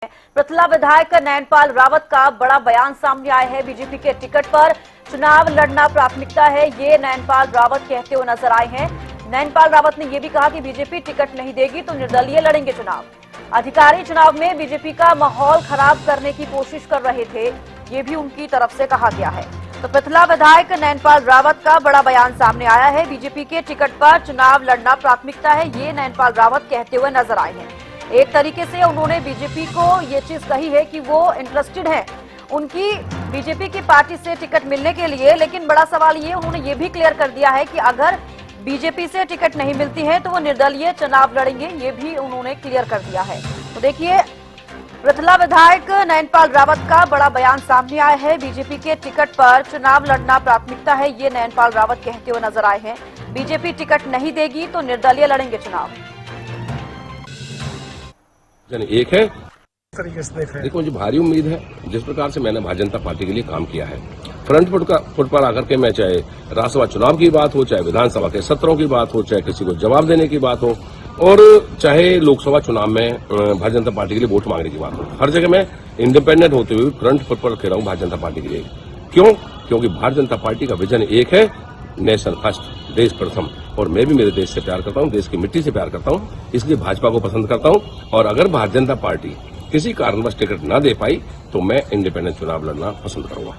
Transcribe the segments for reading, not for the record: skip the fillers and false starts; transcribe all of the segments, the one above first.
पृथला विधायक नैनपाल रावत का बड़ा बयान सामने आया है। बीजेपी के टिकट पर चुनाव लड़ना प्राथमिकता है, ये नैनपाल रावत कहते हुए नजर आए हैं। नैनपाल रावत ने यह भी कहा कि बीजेपी टिकट नहीं देगी तो निर्दलीय लड़ेंगे चुनाव। अधिकारी चुनाव में बीजेपी का माहौल खराब करने की कोशिश कर रहे थे, ये भी उनकी तरफ से कहा गया है। तो पृथला विधायक नैनपाल रावत का बड़ा बयान सामने आया है। बीजेपी के टिकट पर चुनाव लड़ना प्राथमिकता है, ये नैनपाल रावत कहते हुए नजर आए हैं। एक तरीके से उन्होंने बीजेपी को ये चीज कही है कि वो इंटरेस्टेड है उनकी बीजेपी की पार्टी से टिकट मिलने के लिए, लेकिन बड़ा सवाल ये उन्होंने ये भी क्लियर कर दिया है कि अगर बीजेपी से टिकट नहीं मिलती है तो वो निर्दलीय चुनाव लड़ेंगे, ये भी उन्होंने क्लियर कर दिया है। तो देखिए, पृथला विधायक नैनपाल रावत का बड़ा बयान सामने आया है। बीजेपी के टिकट पर चुनाव लड़ना प्राथमिकता है, ये नैनपाल रावत कहते हुए नजर आए हैं। बीजेपी टिकट नहीं देगी तो निर्दलीय लड़ेंगे चुनाव। एक है देखो, मुझे भारी उम्मीद है जिस प्रकार से मैंने भारतीय जनता पार्टी के लिए काम किया है, फ्रंट फुट पर आकर के मैं चाहे राज्यसभा चुनाव की बात हो, चाहे विधानसभा के सत्रों की बात हो, चाहे किसी को जवाब देने की बात हो, और चाहे लोकसभा चुनाव में भारतीय जनता पार्टी के लिए वोट मांगने की बात हो, हर जगह मैं इंडिपेंडेंट होते हुए फ्रंट फुट पर खड़ा हूं भारतीय जनता पार्टी के लिए। क्यों? क्योंकि भारतीय जनता पार्टी का विजन एक है, नेशन फर्स्ट, देश प्रथम, और मैं भी मेरे देश से प्यार करता हूं, देश की मिट्टी से प्यार करता हूं, इसलिए भाजपा को पसंद करता हूं। और अगर भारतीय जनता पार्टी किसी कारणवश टिकट न दे पाई तो मैं इंडिपेंडेंट चुनाव लड़ना पसंद करूंगा।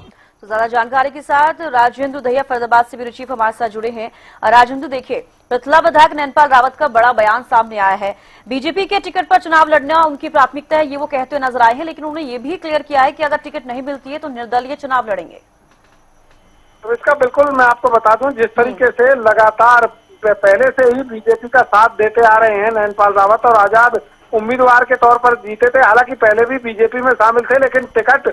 तो ज्यादा जानकारी के साथ राजेंद्र दहिया फरीदाबाद से ब्यूरो चीफ हमारे साथ जुड़े हैं। राजेंद्र, देखिए, पृथला विधायक नैनपाल रावत का बड़ा बयान सामने आया है। बीजेपी के टिकट पर चुनाव लड़ना उनकी प्राथमिकता है, ये वो कहते हुए नजर आए हैं, लेकिन उन्होंने ये भी क्लियर किया है कि अगर टिकट नहीं मिलती है तो निर्दलीय चुनाव लड़ेंगे। तो इसका बिल्कुल मैं आपको बता दूं, जिस तरीके से लगातार पहले से ही बीजेपी का साथ देते आ रहे हैं नैनपाल रावत, और आजाद उम्मीदवार के तौर पर जीते थे। हालांकि पहले भी बीजेपी में शामिल थे, लेकिन टिकट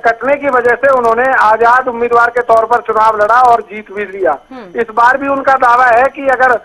कटने की वजह से उन्होंने आजाद उम्मीदवार के तौर पर चुनाव लड़ा और जीत भी लिया। इस बार भी उनका दावा है कि अगर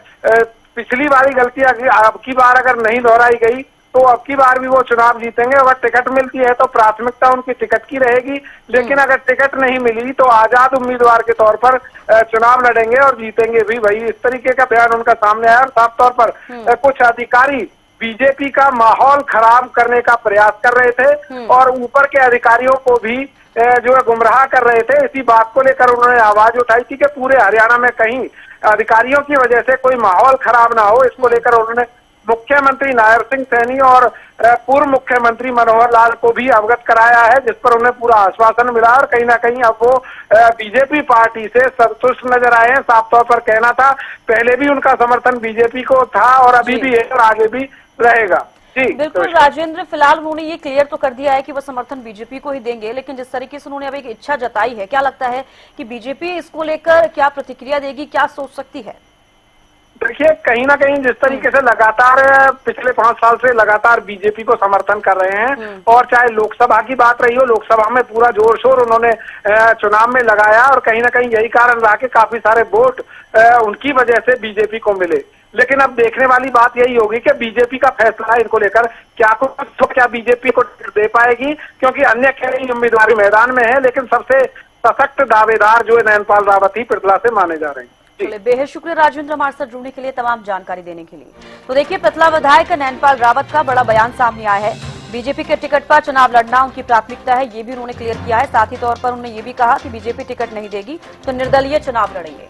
पिछली बारी गलती अब की बार अगर नहीं दोहराई गई तो अब की बार भी वो चुनाव जीतेंगे। अगर टिकट मिलती है तो प्राथमिकता उनकी टिकट की रहेगी, लेकिन अगर टिकट नहीं मिली तो आजाद उम्मीदवार के तौर पर चुनाव लड़ेंगे और जीतेंगे भी। भाई, इस तरीके का बयान उनका सामने आया। और साफ तौर पर कुछ अधिकारी बीजेपी का माहौल खराब करने का प्रयास कर रहे थे और ऊपर के अधिकारियों को भी जो है गुमराह कर रहे थे। इसी बात को लेकर उन्होंने आवाज उठाई थी कि पूरे हरियाणा में कहीं अधिकारियों की वजह से कोई माहौल खराब ना हो। इसको लेकर उन्होंने मुख्यमंत्री नायर सिंह सैनी और पूर्व मुख्यमंत्री मनोहर लाल को भी अवगत कराया है, जिस पर उन्हें पूरा आश्वासन मिला। और कहीं ना कहीं अब वो बीजेपी पार्टी से संतुष्ट नजर आए हैं। साफ तौर पर कहना था, पहले भी उनका समर्थन बीजेपी को था और अभी भी है और आगे भी रहेगा। जी बिल्कुल राजेंद्र, फिलहाल उन्होंने ये क्लियर तो कर दिया है कि वो समर्थन बीजेपी को ही देंगे, लेकिन जिस तरीके से उन्होंने अब एक इच्छा जताई है, क्या लगता है कि बीजेपी इसको लेकर क्या प्रतिक्रिया देगी, क्या सोच सकती है? देखिए, कहीं ना कहीं जिस तरीके से लगातार पिछले 5 साल से लगातार बीजेपी को समर्थन कर रहे हैं, और चाहे लोकसभा की बात रही हो, लोकसभा में पूरा जोर शोर उन्होंने चुनाव में लगाया, और कहीं ना कहीं यही कारण रहा कि काफी सारे वोट उनकी वजह से बीजेपी को मिले। लेकिन अब देखने वाली बात यही होगी कि बीजेपी का फैसला इनको लेकर क्या बीजेपी को दे पाएगी, क्योंकि अन्य कई उम्मीदवार मैदान में है, लेकिन सबसे सशक्त दावेदार जो है नैनपाल रावत ही पृथला से माने जा रहे हैं। चलिए, बेहद शुक्रिया राजेंद्र हमारे साथ जुड़ने के लिए, तमाम जानकारी देने के लिए। तो देखिए, पृथला विधायक नैनपाल रावत का बड़ा बयान सामने आया है। बीजेपी के टिकट पर चुनाव लड़ना उनकी प्राथमिकता है, ये भी उन्होंने क्लियर किया है। साथ ही तौर पर उन्होंने ये भी कहा कि बीजेपी टिकट नहीं देगी तो निर्दलीय चुनाव लड़ेंगे।